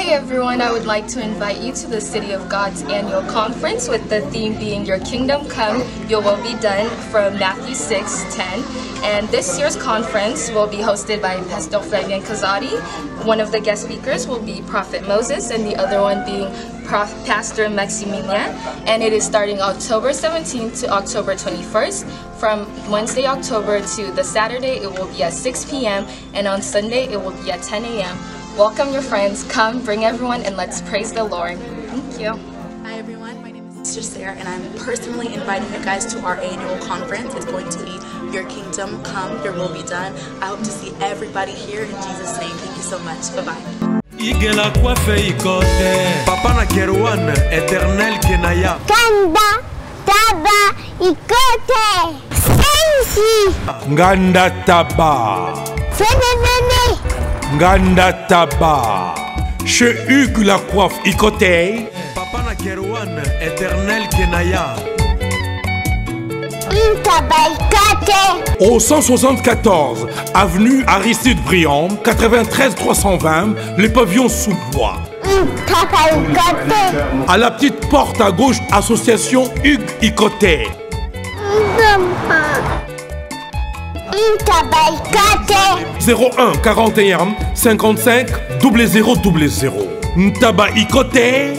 Hey everyone, I would like to invite you to the City of God's annual conference with the theme being Your Kingdom Come, Your Will Be Done from Matthew 6:10. And this year's conference will be hosted by Pastor Flavien Kazadi. One of the guest speakers will be Prophet Moses and the other one being Pastor Maximilian. And it is starting October 17th to October 21st. From Wednesday, October to the Saturday, it will be at 6 p.m. and on Sunday, it will be at 10 a.m. Welcome your friends, come, bring everyone, and let's praise the Lord. Thank you. Hi everyone, my name is Sister Sarah, and I'm personally inviting you guys to our annual conference. It's going to be Your Kingdom Come, Your Will Be Done. I hope to see everybody here in Jesus' name. Thank you so much. Bye-bye. Igela coiffe ikote Papa na Kerouan, éternel Kenaya Kanda, taba, ikote Sensi Nganda taba Fenenene Nganda taba Chez Hugues la coiffe ikote Papa na Kerouan, éternel Kenaya Au 174 avenue Aristide Briand, 93 320, les pavillons sous bois. À la petite porte à gauche, association Hugues Ikoté. 01 41 55 0000. Ntaba Ikoté.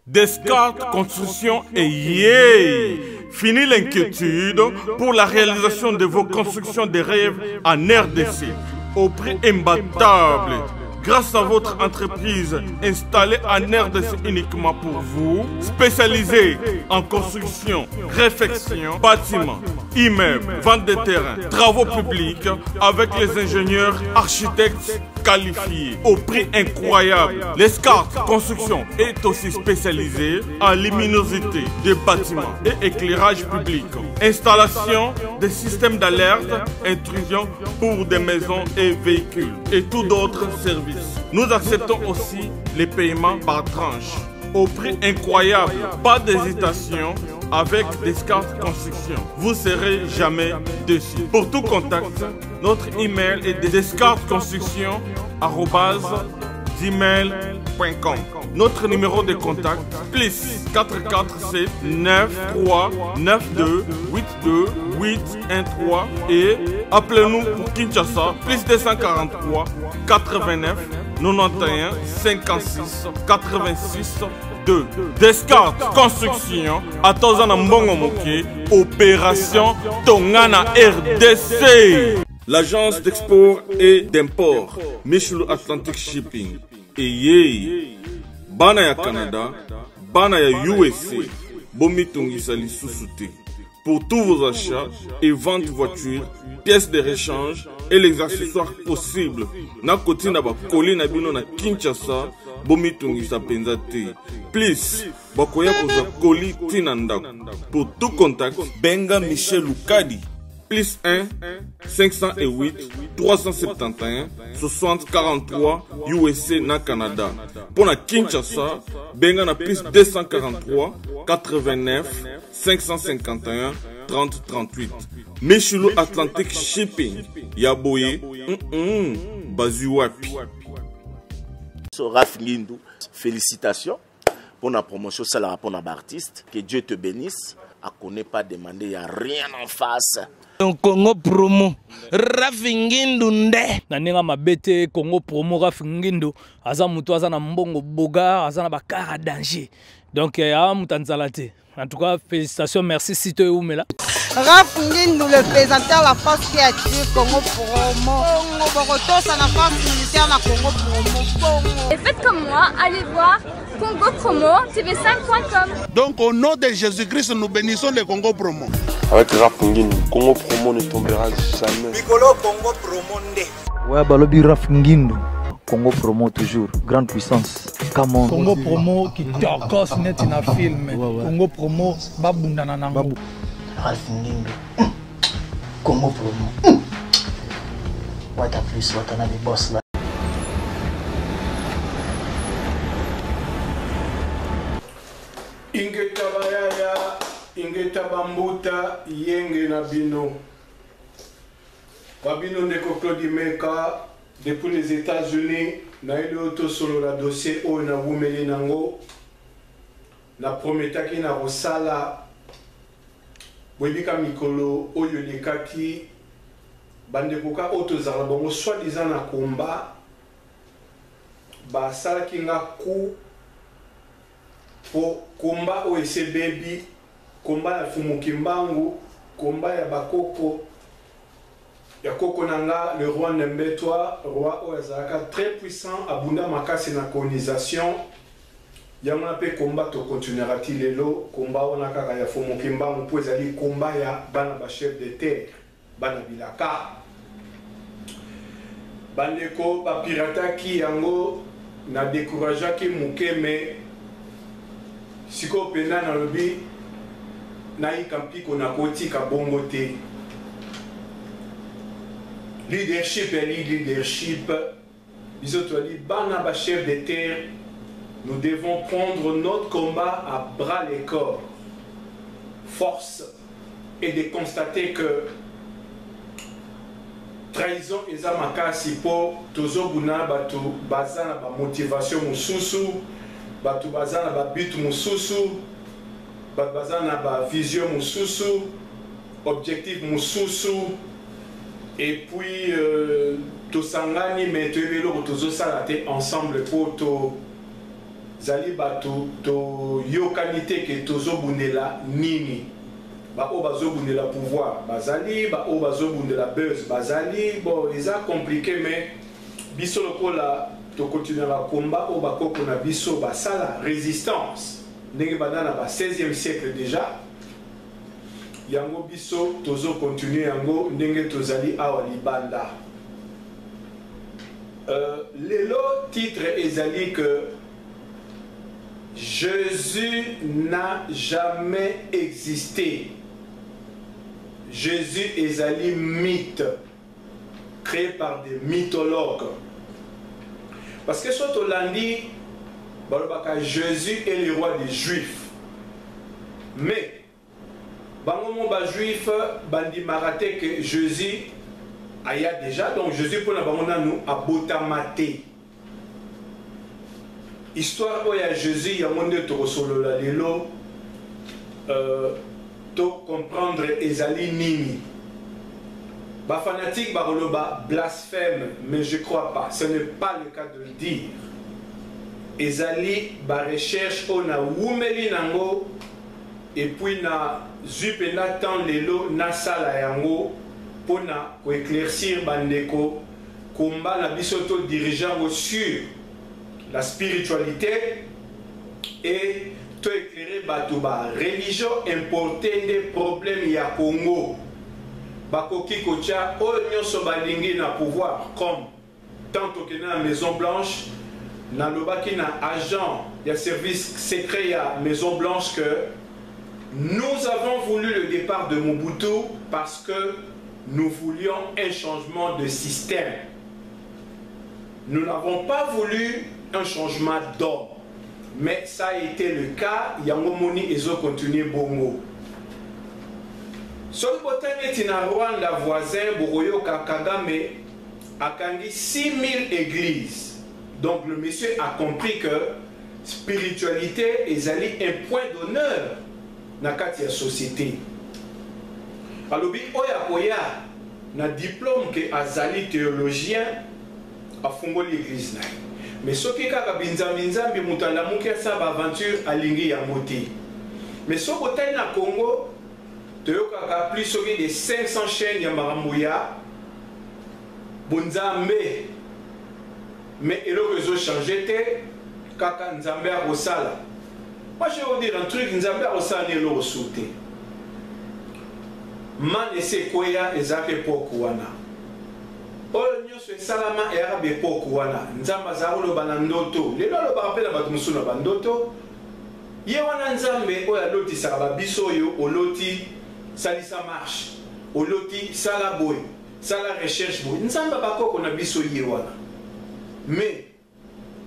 Descartes Construction et yeah! Fini l'inquiétude pour la réalisation de vos constructions de rêves en RDC au prix imbattable. Grâce à votre entreprise installée en RDC uniquement pour vous, spécialisée en construction, réfection, bâtiments, immeubles, vente de terrains, travaux publics avec les ingénieurs architectes qualifiés au prix incroyable. Descartes Construction est aussi spécialisée en luminosité des bâtiments et éclairage public, installation des systèmes d'alerte, intrusion pour des maisons et véhicules et tout d'autres services. Nous acceptons aussi les paiements par tranche au prix incroyable. Pas d'hésitation avec Descartes Construction. Vous ne serez jamais déçus. Pour tout contact, notre email est descartesconstruction@gmail.com. Notre numéro de contact plus 447 93 92 82 813 et appelez-nous pour Kinshasa plus 243 89 91 56 86 2. Descartes Construction à Tozana Mbongo Moké, opération Tongana RDC. L'agence d'export et d'import Michulu Atlantic Shipping et yé bana ya Canada, bana ya USA, bomi tongisa lisusu te. Pour tous vos achats et ventes de voitures, pièces de rechange et les accessoires possibles. Na koti na ba koli na bino na Kinshasa, bomi tongisa penza te. Please, bakoya kozwa koli tina ndako. Pour tout contact, benga Michel Lukadi. Plus 1 508 371 60 43 USA na Canada. Pour na Kinshasa, benga na plus 243 89 551 30 38. Michulu Atlantic Shipping. Yaboye, Bazuwapi. Raph Ngindou, félicitations pour la promotion, c'est la rapport d'artiste. Que Dieu te bénisse. À connaît pas demander, il n'y a rien en face. Congo promo Raph Ngindou nde naninga mabete Congo promo Raph Ngindou aza mutu aza na mbongo boga aza na bakara danger donc ya mutanzala te. En tout cas, félicitations, merci Sito Oumela. Raph Ngindou, le présentateur de la force créative Congo Promo. Borotos à la force militaire de Congo Promo. Et faites comme moi, allez voir Congo Promo, tv5.com. Donc au nom de Jésus-Christ, nous bénissons le Congo Promo. Avec Raph Ngindou, Congo Promo ne tombera jamais. Piccolo Congo Promo nde. Ouais, balobi Raph Ngindou. Congo Promo toujours, grande puissance. Come on. Congo Promo qui torcos net na film. Congo Promo babunda na nango. Raph Ngindou. Congo Promo. What a plus, what another boss là. Ingeta bayaya, ingeta bambuta, yenge na bino. Babino ndeko Claude Meka, depuis les États-Unis, na eu auto solo la dossier o na wumeli nango na prometaki na rosala webika mikolo oyo lekaki bandekoka auto zala bongo soi-disant na combat ba sala kinga ku po combat o ese baby combat ya Fumukimbangu combat ya bakoko ya koko nanga le roi Nembetwa roi Oazaka très puissant abunda makasi na colonisation yamona pe combat to continuera ti lelo combat ona kaka ya Fumukimbangu po ezali combat ya bana ba chef de terre bana bilaka bandeko ba pirataki yango na décourageaki mukeme siko pena na lobi na ikampiko na kotika bongo te leadership et leadership, les autres bana ba chef de terre, nous devons prendre notre combat à bras les corps, force, et de constater que trahison et amakasi po tozo buna batu bazana ba motivation mususu, batu bazana ba but mususu, bazana ba vision mususu, objectif mususu. Et puis, tosangani metebelo tozo salate ensemble pour to zali bato to yokanite ke tozo bundela nini ba o bazo bundela pouvoir bazali ba o bazo bundela buzz bazali bon eza compliqué mais biso lokola to continuer la combat o ba koko na biso ba sala résistance ndenge banana ba 16e siècle déjà yango biso tozo continuer yango ndenge tozali awa libanda lelo titre ezali que Jésus n'a jamais existé. Jésus ezali mythe créé par des mythologues parce que soit Hollandi balobaka Jésus est le roi des Juifs mais bango ba juif bandi marate que Jésus aya déjà donc Jésus pour la bango nanu abotamate histoire oya Jésus ya monde to solo la lelo to comprendre ezali nini ba fanatique ba roloba blasphème mais je crois pas ce n'est pas le cas de le dire ezali ba recherche ona wumeli nango et puis na zupena tant lelo na sala yango pona ko éclaircir bandeko combat na bisoto dirigeant sur la spiritualité et to éclairer batuba religion importer des problèmes ya Congo bakoki kocha o nyonso balingi na pouvoir comme tant que na Maison Blanche na lobaki na agent ya service secret ya Maison Blanche que nous avons voulu le départ de Mobutu parce que nous voulions un changement de système. Nous n'avons pas voulu un changement d'homme. Mais ça a été le cas. Yangomoni Ezo continue bongo. Sur le botanique tina Rwanda voisin, Boroyo Kagame a kangi 6000 églises. Donc le monsieur a compris que spiritualité est un point d'honneur na kati ya société. Alobi oya oya na diplôme que azali théologien a fungoli l'église na. Mais soki kaka binzambi mutanda muki sa ba aventure alingi ya moti. Mais soko tai na Congo toyoka ka plus soki de 500 chaînes ya marambuya bonzambe. Mais eloko ezo changer te kaka nzambe a rosala. Moi je vais vous dire un truc, nous avons osani lo sauté. Man ese koya ezake pokuana. Ol nyoso salama erabe pokuana. Nzamba za lo banandoto. Lelo lo ba rappela ba musuna bandoto. Ye wana nzambe oya loti saba biso yo oloti salisa marche. Oloti sala boy, sala recherche boy. Nzamba bakoko na biso ye wana. Mais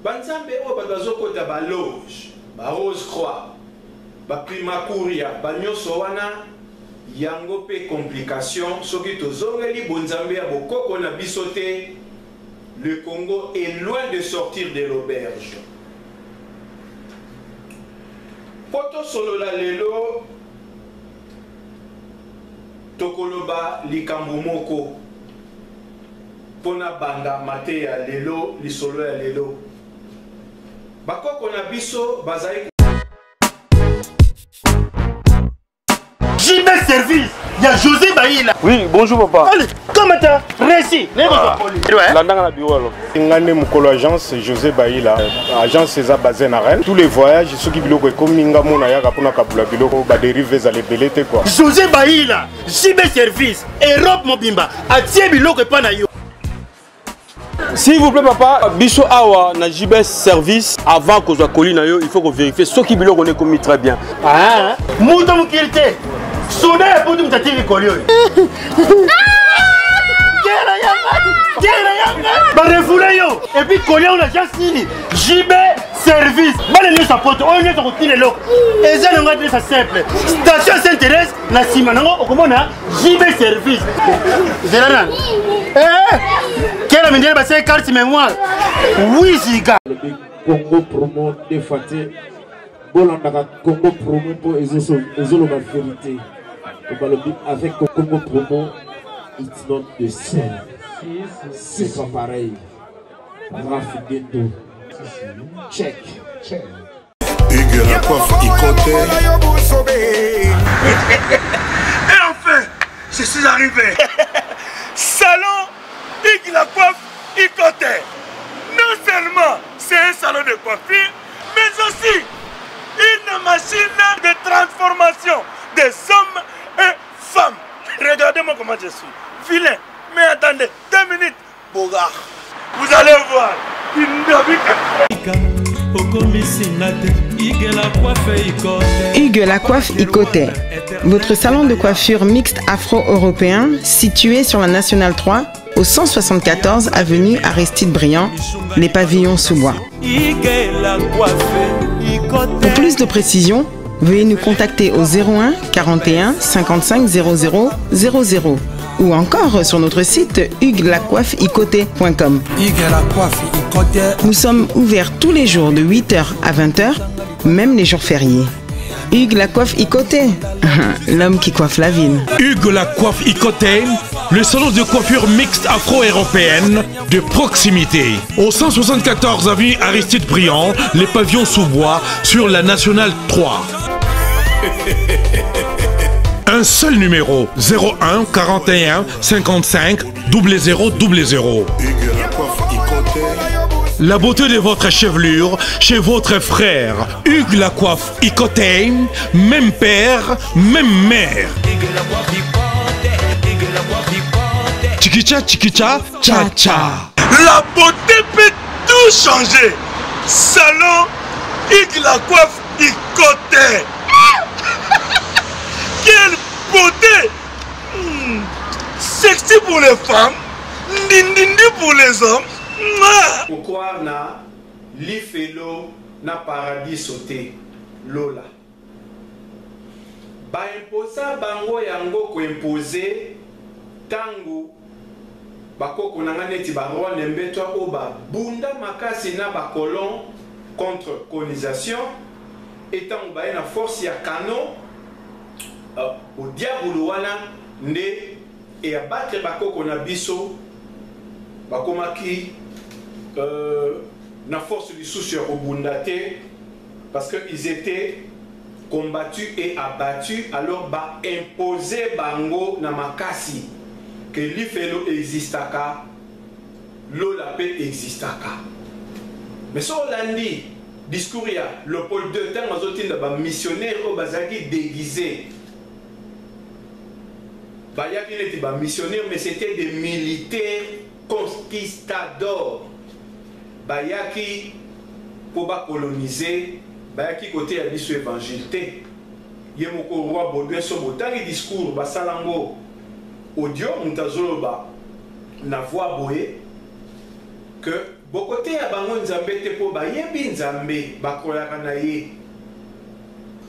banzambe o bazokota ba loge. Ba Rose Croix, ba Primakuria, ba nyonso wana yango pe complication soki tozongeli bonzambe ya bokoko na biso te le Congo est loin de sortir de l'auberge. Poto solola lelo tokoloba likambo moko pona banda mate ya lelo lisolo ya lelo bakoko na biso bazali JB Service, il y a José Baïla. Oui, bonjour papa. Allez, comment t'as réussi? Landanga na bureau alors. Ngane mukolo agence José Baïla, agence César basée na Rennes. Tous les voyages ceux qui biloko comme minga mona yaka pona kabula biloko ba dériver za lebelete quoi. José Baïla, JB Service, Europe Mobimba, atie biloko pa na yo. S'il vous plaît papa, biso awa na JB Service avant que soit colis na yo, il faut qu'on vérifie ce qui biloko on est commis très bien. Ah, muto mukilite. Soda ya putu mtatiri kolio. Ba refoule yo. Et puis kolio on a déjà signé. JB Service. Ba le sa poto, on est sur le loko. Et ça n'engage pas ça simple. Station Saint-Thérèse, la Simanango, au commandant JB Service. Zélanan. Quelle amène ba c'est carte mémoire. Oui, Ziga. Congo promo de Faté. Bolanda Congo promo pour ezolo la vérité. Avec Congo promo, it's not the same. C'est pas pareil. Rafigeto. Check. Hugues la coiffe Ikote. Et enfin, je suis arrivé. Salon Hugues la coiffe Ikote. Non seulement c'est un salon de coiffure, mais aussi une machine de transformation des hommes et femmes. Regardez-moi comment je suis. Vilain. Mais attendez, 2 minutes. Bogart. Vous allez voir. Hugues la coiffe Ikote. Votre salon de coiffure mixte afro-européen situé sur la Nationale 3 au 174 avenue Aristide Briand, les pavillons sous bois. Pour plus de précisions, veuillez nous contacter au 01 41 55 00 00 ou encore sur notre site huguelacoiffeikote.com. Nous sommes ouverts tous les jours de 8h à 20h, même les jours fériés. Hugues la coiffe Ikote, l'homme qui coiffe la ville. Hugues la coiffe Ikote, le salon de coiffure mixte afro-européenne de proximité. Au 174 avenue Aristide Briand, les pavillons sous bois sur la Nationale 3. Un seul numéro, 01 41 55 00 00. La beauté de votre chevelure chez votre frère. Hugues la coiffe Ikote, même père, même mère. Chikicha, chikicha, cha cha. La beauté peut tout changer. Salon Hugues la coiffe Ikote. Quelle beauté! Sexy pour les femmes, ndindindi pour les hommes. Pourquoi na l'ifelo na paradis sauté Lola? Ba imposa bango yango ko imposer tango bakoko nanga neti ba roi nembetwa oba bunda makasi na ba colon contre colonisation étant ba na force ya canon au diable wana nde et abattre bakoko na biso bakomaki na force du souci au bundate parce que ils étaient combattus et abattus alors ba imposer bango na makasi que l'ifelo existaka lola pe existaka mais so landi discours ya le Paul II temps azotinda ba missionnaire au bazaki déguisé bayaki neti ba missionnaire mais c'était des militaires conquistadors bayaki pour ba coloniser bayaki côté ya biso évangile te ye moko roi Baudouin so botangi discours basalango audio mutazoloba na voix boye que bokote ya bango nzambe te po bayebi nzambe bakolaka na ye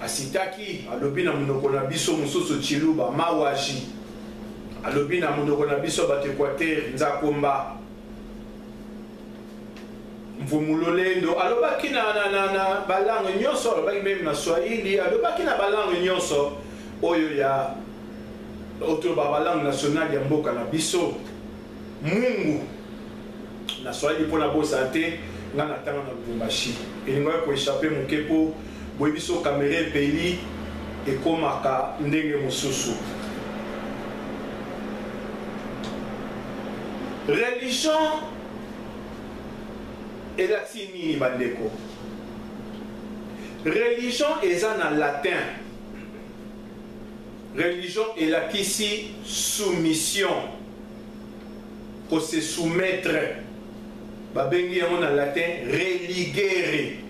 asitaki alobi na monoko na biso mosusu chiluba mawashi alobi na monoko na biso bato Équateur nzakomba mvumulolendo alobaki na balangue nyonso alobaki même na swahili alobaki na balangue nyonso oyo ya otoba balangue nationale ya mboka na biso mungu na swahili mpona bosa te nga na ntango na lubumbashi elingaki koéchappe moke mpo boye biso kamere epeli ekomaka ndenge mosusu. Religion elati nini bandeko? Religion eza na latin. Religion elakisi soumission, ko se soumettre. Babengi yango na latin religere.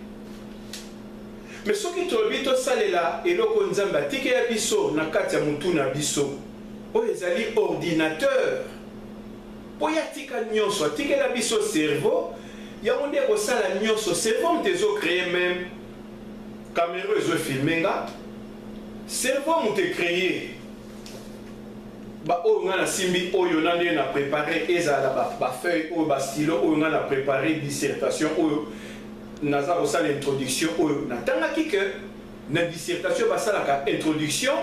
Mais soki tolobi tosalela eloko nzambe atikela biso na kati ya mutu na biso oyo ezali ordinateur po ya tika nyonso atikela biso cerveau yango nde kosala nyonso cerveau moto ezocreye même caméra ezofilme nga cerveau moto ecreye oyo nga na simbi oyo na nde na préparé ezala bafeuille oyo bastylo oyo nga na préparé dissertation oyo naza kosala introduction oyo natangaki ke na dissertation basalaka introduction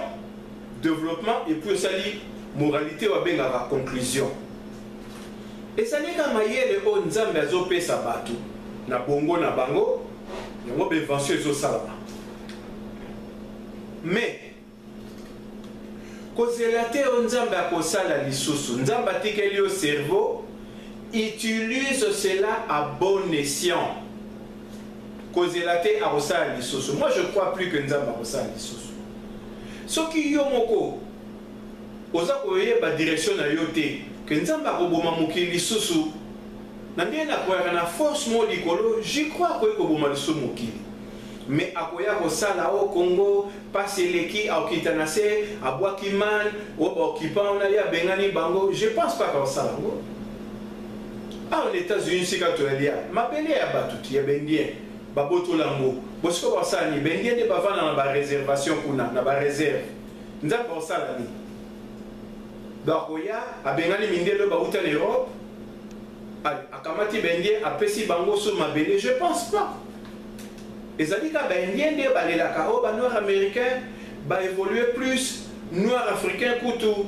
développement et puis osali moralité oyo abengaka conclusion ezali ka mayele oyo nzambe azopesa bato na bongo na bango yango bainvention ezosalama mais kozela te oyo nzambe akosala lisusu nzambe atikeli yo cerveau utilise cela à bon escient. Kozela te akosala lisusu. Moi je crois plus que nzambe akosala lisusu. Soki yo moko oza koyeba direction na yo te que nzambe akoboma mokili lisusu na ndenge nakoyaka na force mo likolo j'y crois koyei koboma lisusu mokili mais akoya kosala o Congo pasi eleki aokita na se abwaki man o baokipa ona ye abengani bango je pense pas akosala yango aux États-Unis sika toyalia mabele ya bato ti ya bendien babotolango bosiko basala ni bendien de bavana na ba réservation kuna na ba réserve nzambe osala ni bakoya abengani mindelo bauta na Europe akamati bendien apesi bango so mabele je pense pas ezali ka bendien de balelaka o ba noir américain ba évoluer plus noir africain kutu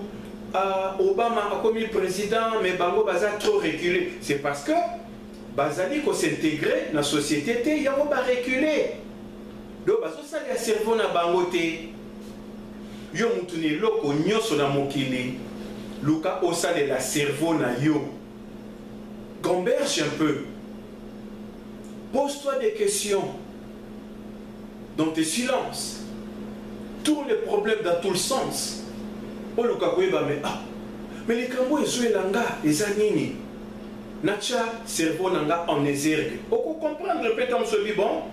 Obama a commis président mais bango baza trop reculé c'est parce que bazali ko s'intégrer na société te yango ba reculer do bazo sali ya cerveau na bango te yo mutu ni loko nyoso na mokili luka osale la cerveau na yo gamberge un peu pose-toi des questions dans tes silences tourne les problèmes dans tout le sens. Mais les cambo ezoelanga eza nini nacha cerveau nanga en exergue oko comprendre peut-être amso bon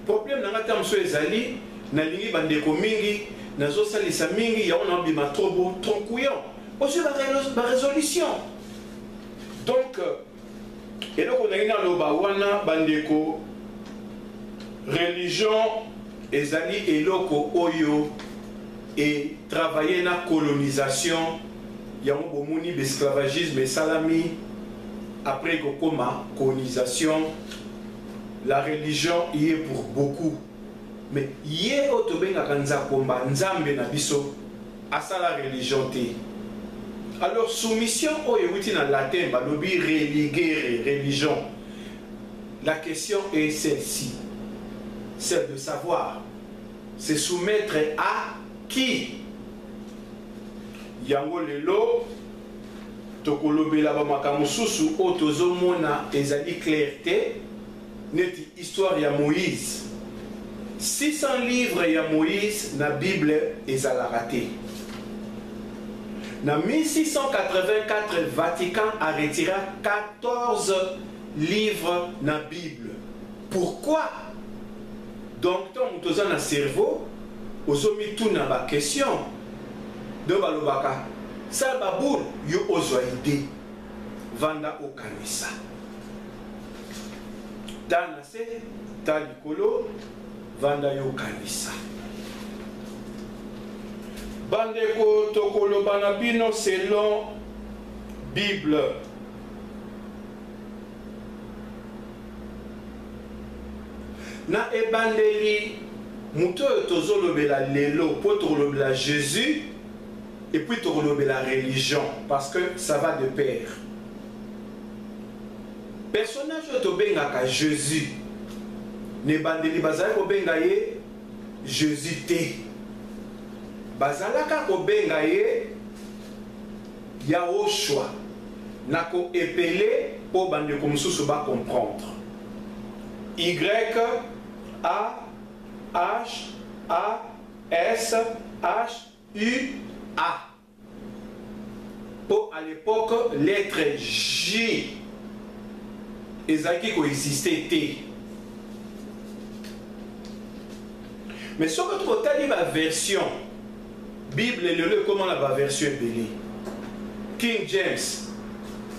problème nanga tamso ezali na lingi bandeko mingi nazo salisa mingi ya on bima trop couillon aussi la résolution donc eloko na ngina loba wana bandeko religion ezali eloko oyo et travailler na colonisation yango bomoni l'esclavagisme et salami après kokoma colonisation la religion y est pour beaucoup mais yé otobengaka nzakomba nzambe na biso asala religion te alors soumission oyo euti na latin balobi religere religion la question est celle-ci celle de savoir se soumettre à qui yango lelo tokolobela ba makambo susu o tozomona ezali clarté neti histoire ya Moïse 600 livres ya Moïse na Bible ezalaka te na 1684 Vatican a retiré 14 livres na Bible. Pourquoi? Donc tant mutoza na cerveau ozomi tuna ba question de balobaka sa baboul yo ozwa idée vanda au kanisa dana se talikolo vanda yo kanisa bandeko tokoloba na bino selon Bible na ebandeli muto tozolobela lelo po tolobela Jésus et puis tolobela religion parce que ça va de pair. Personnage tobengaka Jésus ne bandeli bazali kobenga ye Jésus te bazalaka kobenga ye Yahoshua nako epele po bandeko mosusu ba comprendre. Y A H A S H U A. Pour à l'époque lettre J ezaki coexistait T. Mais sur votre côté la version Bible le comment la version belé King James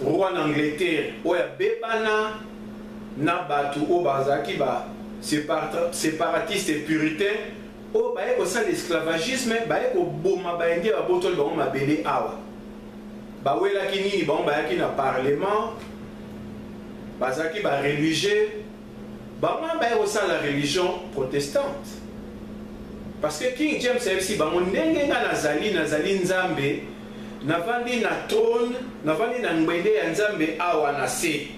roi d'Angleterre oya bebana na batu o bazaki ba séparatiste et puritain o baye ko sa l'esclavagisme baye ko boma baende ba botol ba mabele awa ba wela kinini ba bayaki na parlement bazaki ba religieux ba baye ko sa la religion protestante parce que King James aussi ba ndenge nga nazali nzambe navandi na trône navandi na ngwende ya nzambe awa na se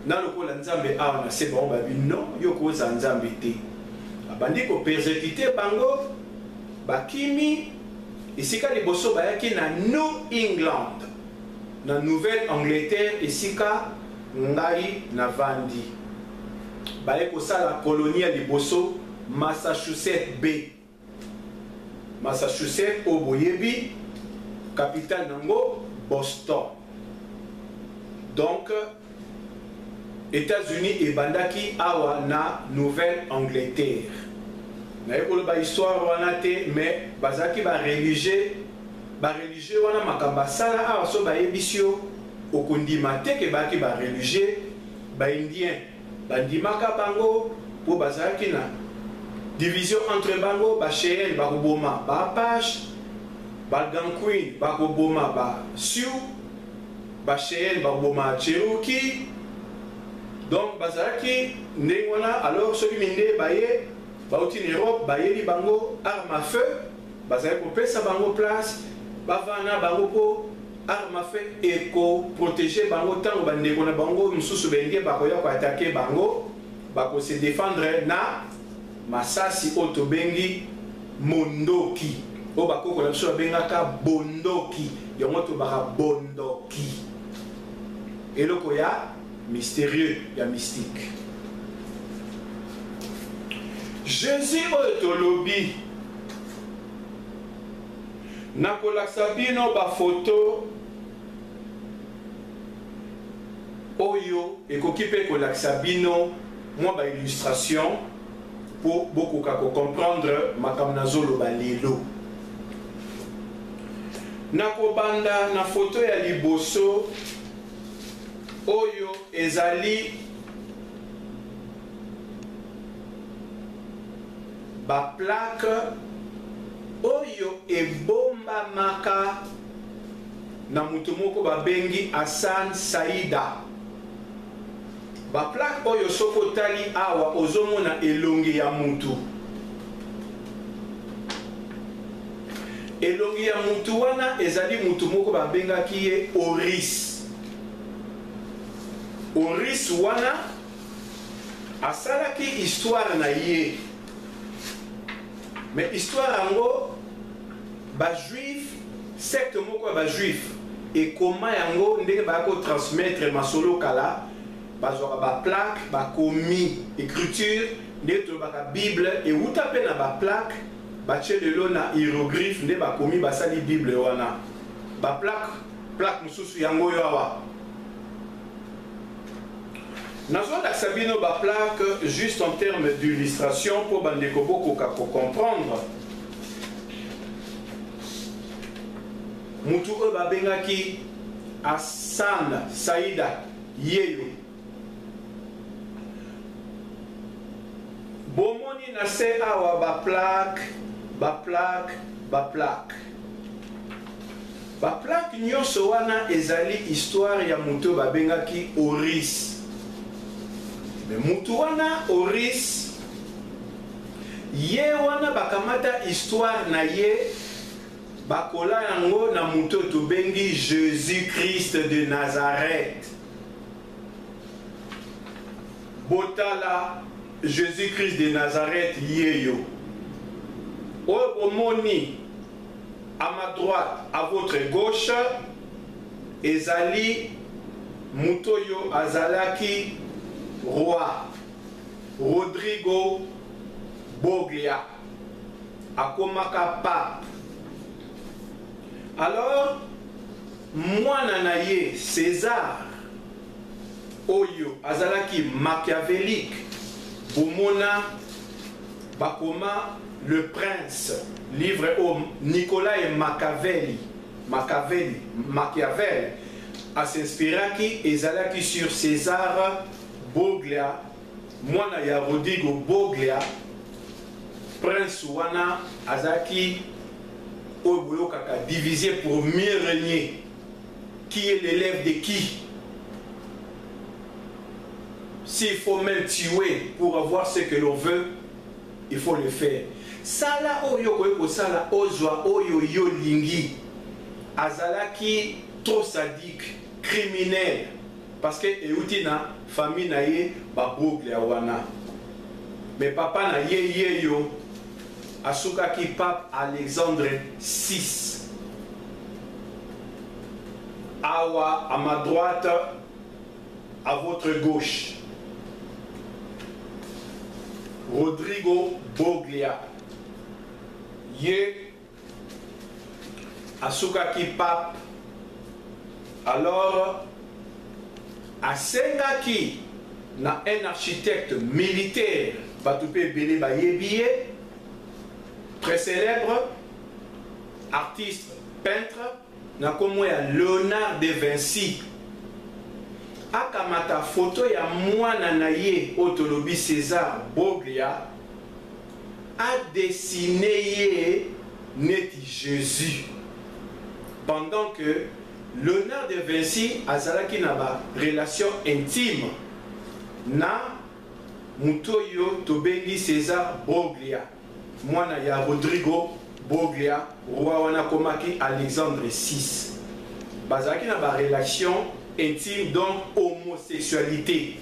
na lokola nzambe awa na se bango babi non yoko za nzambe te abandi ko persécuter bango bakimi esika liboso bayaki na New England na Nouvelle-Angleterre esika ngai na vandi baye ko sala colonie ya liboso Massachusetts Bay Massachusetts o boyebi capitale nango Boston. Donc États-Unis et bandaki awa na Nouvelle-Angleterre. Na yekolo ba histoire wana te mais bazaki ba religieux wana makamba sala awa so ba yebisio okondima te ke baki ba religieux ba indien bandimaka bango po bazaki na division entre bango ba Cheyenne ba koboma ba Apache ba Algonquin ba koboma ba Sioux ba Cheyenne ba koboma Cherokee. Donc bazaki ndengwana alors ceux qui minde baye bauti en Europe baye li bango arme à feu bazaki ko pesa bango place bavana bango po arme à feu et ko protéger bango tango bandeko na bango mususu benge bakoya ko attaquer bango bako se défendre na masasi otobengi mondoki o bakoko na biso bengaka bondoki yango to baka bondoki eloko ya mystérieux, il y a mystique. Jésus otolobi nakolakisa bino ba photo oyo ekoki pe kolakisa bino mwa ba illustration pour beaucoup ka comprendre makambo nazoloba lelo. Nakobanda na photo ya liboso oyo ezali ba plaque oyo ebombamaka na mutu moko babengi Hassan Saida. Ba plaque oyo soko tali awa ozomona elongi ya mutu. Elongi ya mutu wana ezali mutu moko babengaki ye Oris. Oris wana asalaki histoire na ye mais histoire yango ba juif secte moko ba juif et comment yango ndenge ba ko transmettre masolo kala bazwa ba plaque ba komi écriture ndето ba Bible et uta pe na ba plaque ba chelelo na hiéroglyphe nde ba komi ba sali Bible wana ba plaque mususu yango yo awa. Nous avons la ba plaque juste en termes d'illustration pour bandeko boko pour comprendre. Mutu babengaki Hassan Saida Yeyo. Bomoni na se awa ba plaque. Ba plaque nyonso wana ezali histoire ya mutu babengaki Oris. Mais mutu wana Oris Ye wana bakamata histoire na ye bakola yango na muto tobengi Jésus-Christ de Nazareth. Botala Jésus-Christ de Nazareth yeyo. Omoni à ma droite, à votre gauche, ezali mutoyo azalaki roi Rodrigo Boglia akomaka pape. Alors mwana na ye César oyo azalaki machiavélique bomona bakoma le prince, livre au Nicolas et Machiavel a s'inspiré ezalaki sur César Boglia, mwana ya Rodrigo Boglia, prince wana azaki oyo kaka divisé pour mieux régner. Qui est l'élève de qui? S'il faut même tuer pour avoir ce que l'on veut, il faut le faire. Sala oyo koyeko sala ozwa oyo yo lingi azalaki trop sadique, criminel, parce que euti na famille na ye ba Boglia wana. Mais papa na ye yo asukaki pape Alexandre VI. Awa à ma droite, à votre gauche, Rodrigo Boglia. Ye asukaki pape. Alors asengaki na un architecte militaire Batupe Bele Bayebiye, très célèbre, artiste, peintre, na komo ya Léonard de Vinci. Akamata photo ya mwana na ye otolobi César Boglia a dessiné neti Jésus. Pendant que Léonard de Vinci azalaki na ba relation intime na mutoyo tobengi César Boglia, mwana ya Rodrigo Boglia, roi wana komaki Alexandre VI. Bazalaki na ba relation intime, donc homosexualité.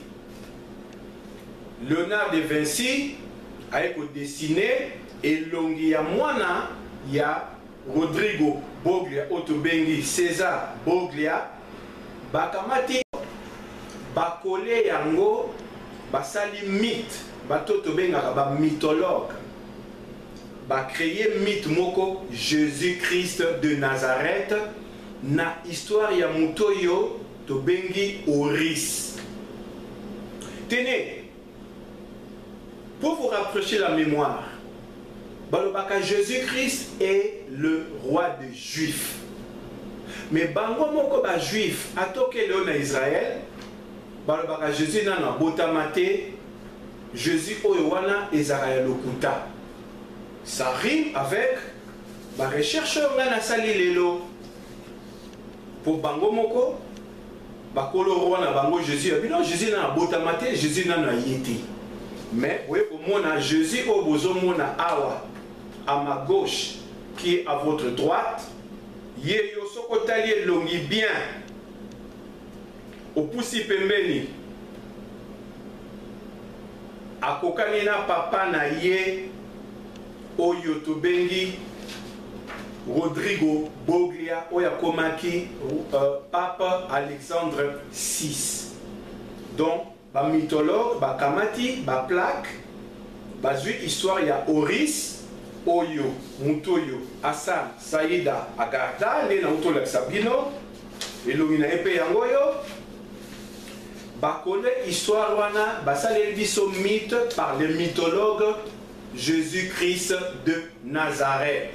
Léonard de Vinci a dessiné et longi ya mwana ya Rodrigo Boglia otobengi César Boglia bakamati bakole yango basali mythe bato tobengaka ba mythologue ba créer mythe moko Jésus-Christ de Nazareth na histoire ya mutoyo tobengi Oris. Tenez, pour vous rapprocher la mémoire, balobaka Jésus-Christ est le roi des Juifs. Mais bango moko ba Juif atoke leo na Israël, balobaka Jésus nana botamate, Jésus oyo wana ezara lokuta. Ça rime avec ba recherche ngana sali lelo. Pour bango moko bakolo roi na bango Jésus, non Jésus na botamate, Jésus nana yeti. Mais oui, au mona Jésus au bozo mona awa à ma gauche qui est à votre droite, yeyo sokotali longi bien au poussi pembeni akokani na papa na ye oyo tobengi Rodrigo Boglia oya komaki Pape Alexandre VI. Donc ba mythologue ba kamati ba plaque ba zui histoire ya Oris oyo mutoyo Hassan Saïda Agarda le na utola Sabino elongina epe yangoyo ba connaît histoire wana ba salé biso mythe par les mythologues Jésus-Christ de Nazareth.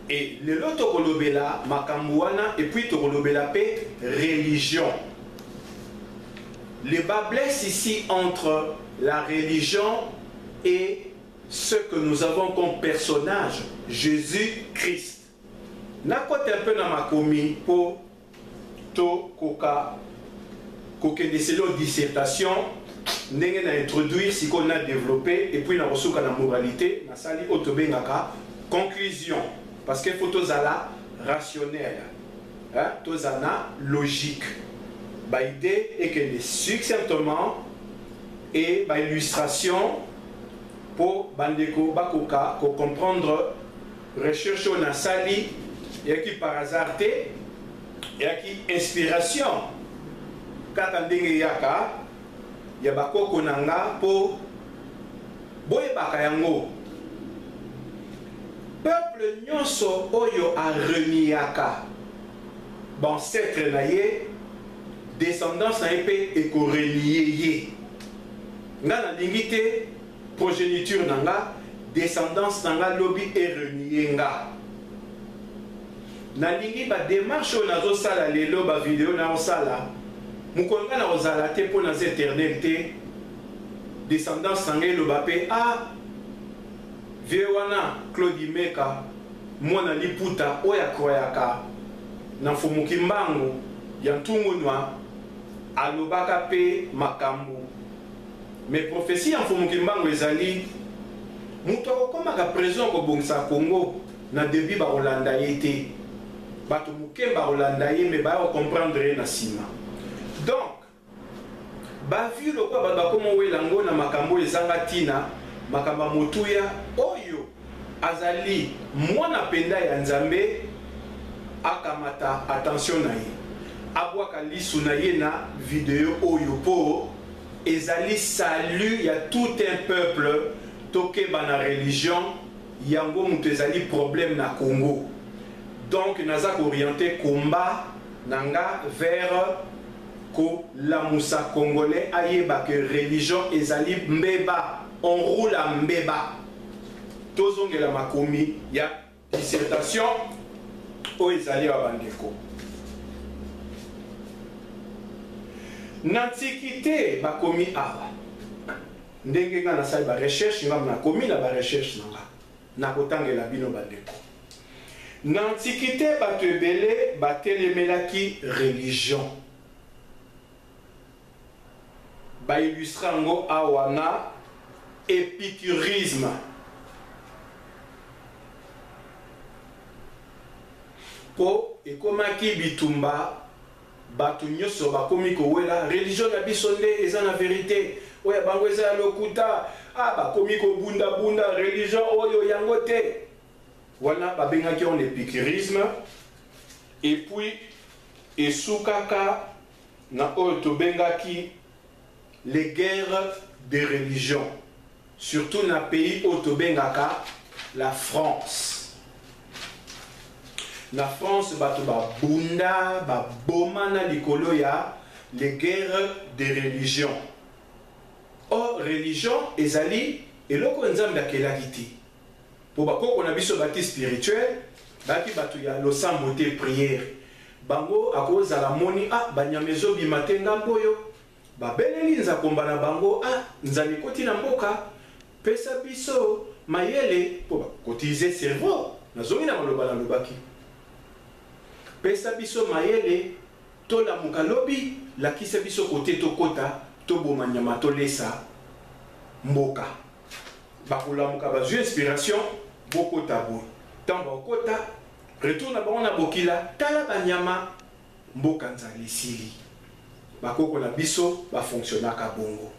Et le lot tokolobela makambuana et puis tokolobela paix religion. Le bas blesse ici entre la religion et ce que nous avons comme personnage, Jésus-Christ. Na kote un peu na makomi pour to koka koke de selo dissertation ndenge na introduire si qu'on a développé et puis na resuka na moralité na sali otobengaka conclusion parce que faut tozala rationnel hein tozana logique ba idée et que les succinctement et ba illustration pour bandeko bakoka ko comprendre recherche na sali et qui par hasard et qui inspiration kata ndenge yaka ya bakoko nanga po boye baka yango peuple nyonso oyo a reniaka ancêtre na ye descendance na ye pe ekorenie ye nga na lingi te progéniture nanga descendance nanga lobi erenie nga na lingi ba démarche na zo sala lelo ba vidéo na osala mukonga na ozala te po na éternité descendance nanga loba pe ah vie wana Claude Meka mwana liputa oya kroyaka na fumuki mbangu ya ntungunwa alobaka pe makambo mais prophétie en fumuki mbangu ezali muto akokomaka président kobongisa Congo na début ba Holanda yete bato muke ba Holanda ye mais ba comprendre na sima donc ba vu le quoi ba komo welango na makambo ezanga tina makamba motuya oyo azali mwana penda ya nzambe akamata attention na ye abwaka lisu na ye na video oyo po ezali salut ya tout un peuple toke bana religion yango mutu ezali problème na Congo donc naza orienté combat nanga vers ko la Moussa congolais ayeba que religion ezali mbeba on roule à mbeba tozongela makomi ya dissertation o ezali wa bandeko n'antiquité bakomi awa ndenge nga nasali ba recherche nga na komi na ba recherche nanga na kotangela bino bandeko n'antiquité bato ebele batelemelaki religion ba illustre ngo awana épicurisme po ekomaki bitumba bato nyonso bakomi kowela religion na biso nde eza na vérité oya bango eza ya lokuta ah bakomi kobunda religion oyo yango te wana babengaki on épicurisme et puis esukaka na oyo tobengaki les guerres de religion surtout na pays otobengaka la France. Na France bato ba bunda ba bomana likolo ya les guerres de religion. Or religion ezali eloko nzambe akelaki te. Po bakoko na biso baki spirituel baki bato ya losambo te prière. Bango akozala moni ah banyamezo bimatenga mboyo babeleli nzakomba na bango ah nzali koti na mboka pesa biso mayele po kotize cerveau nazongi na maloba na lobaki pesa biso mayele to la mukalobi la kisa biso kote to kota to boma nyama to lesa mboka bakula muka ba inspiration boko tabo tamba okota retourna ba ona bokila tala banyama mboka nzali sili bakoko na biso ba fonctionnaka bongo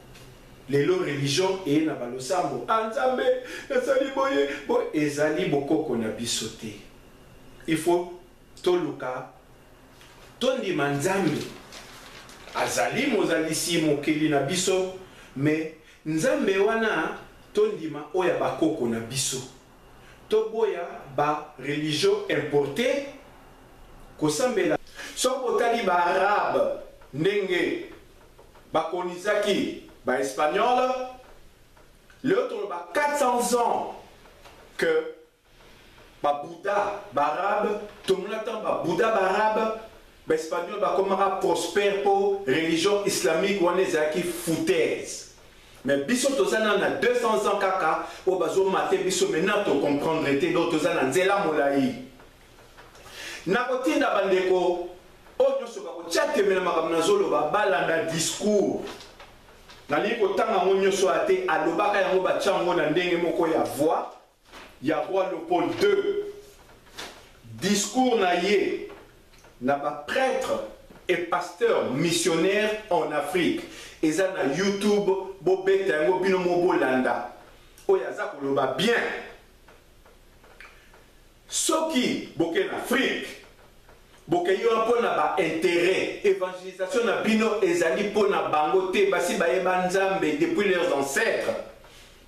lelo religion e na balosambo anzambe ezali boye bo ezali bokoko na biso te il faut toluka tondi manzambe azali mozalisi mokeli na biso mais nzambe wana tondima oya bakoko na biso toboya ba religion importée kosambela soko tali ba arabe ndenge bakonizaki ba espagnol l'autre ba 400 ans que ba Bouddha ba arabe tout le monde attend ba Bouddha ba arabe ba espagnol ba komara prospère pour religion islamique ou ezaki foutaise mais biso tozana na 200 ans kaka o bazo maté biso maintenant to comprendre té d'autres tozana nzela molai na kotinda bandeko oyo soka ko tchate mena makamna zolo ba balanda discours nali kotanga ngo nyoso ate alobaka yango bachango na ndenge moko ya voix ya roi Léopold II discours na ye na ba prêtre et pasteur missionnaire en Afrique eza na YouTube bo beta yango bino mo bolanda oyo aza koloba bien soki boke na Afrique boke yo mpona ba intérêt évangélisation na bino ezali mpona bango te basi bayeba nzambe depuis leurs ancêtres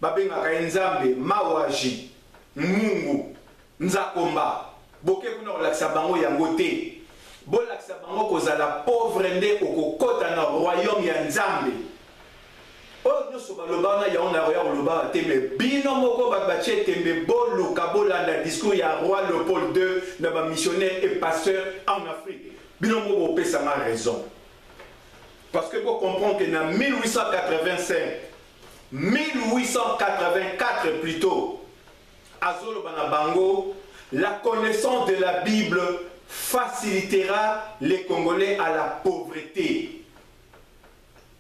babengaka nzambe mawaji mungu nzakomba boke kuna kolakisa bango yango te bolakisa bango kozala pauvre nde okokota na royaume ya nzambe oyo nyonso balobana yango na roya koloba te me bino moko batie tembe boluka bolanda discours ya roi Léopold II na bamissionnaire et pasteur en Afrique bino moko bopesanga raison parce que vous comprenez que en 1884 plutôt azolo bana bango la connaissance de la Bible facilitera les Congolais à la pauvreté.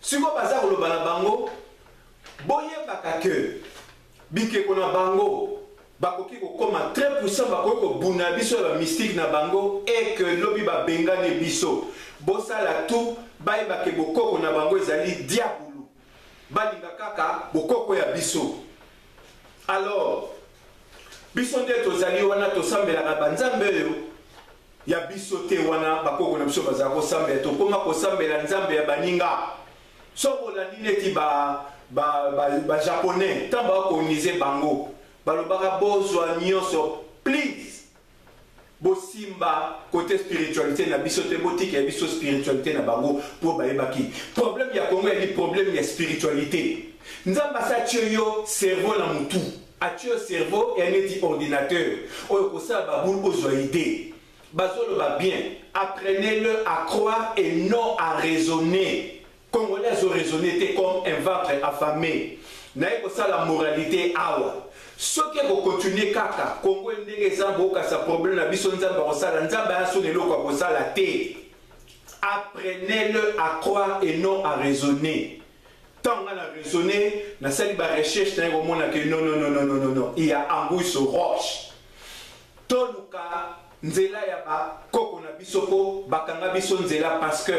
Si vous bazar le banabango, boye bakake, bike kona bango, bakoki ko koma très puissant bakoki ko buna biso la mystique na bango et que lobi ba bengane biso. Bosa la tout, baye bake bokoko na bango ezali diabulu. Balinga kaka bokoko ya biso. Alors, biso nde tozali wana tosambela na banzambe yo. Ya bisote wana bakoko na biso bazala kosambela to koma kosambela nzambe ya baninga soko la neti ba japonais tamba koloniser bango balobaka bozwa nyonso please bosimba côté spiritualité na bisote botike ya biso spiritualité na bango pour bayebaki problème ya Congo ya problème ya spiritualité nzamba sa tio cerveau na mutu atio cerveau et neti ordinateur oyo kosala babulu ozwa idée Bazolo va bien. Apprenez-le à croire et non à raisonner. Congolais ont raisonné comme un ventre affamé. N'ayez pas ça la moralité awa. Ce qui vous continuez kaka. Congo ndenge zamboka sa problème na biso nzamba kosala nzamba asonelo kwa kosala te. Apprenez-le à croire et non à raisonner. Tant qu'on a raisonné, na sali ba recherche na ko mona que non. Il y a anguille sur roche. Toluka nzela ya ba koko na bisoko bakanga biso nzela parce que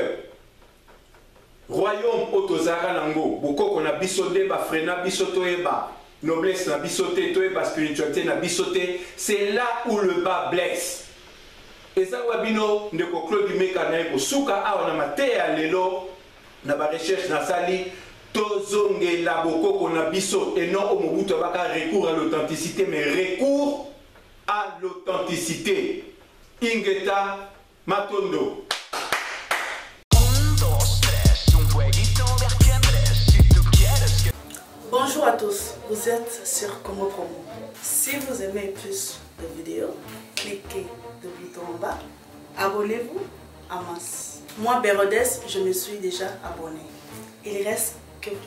royaume otozara nango bokoko na biso de ba frena biso toyeba noblesse na biso te toyeba spiritualité na biso te c'est là où le bas blesse eza wabino ndeko Claude Meka na ko suka awa na mate ya lelo na ba recherche na sali tozongela bokoko na biso et non au Mobutu baka recours à l'authenticité mais recours à l'authenticité. Ingeta Matondo. Bonjour à tous, vous êtes sur Congo Promo. Si vous aimez plus de vidéos, cliquez le bouton en bas, abonnez-vous à masse. Moi, Bérodès, je me suis déjà abonné. Il reste que vous.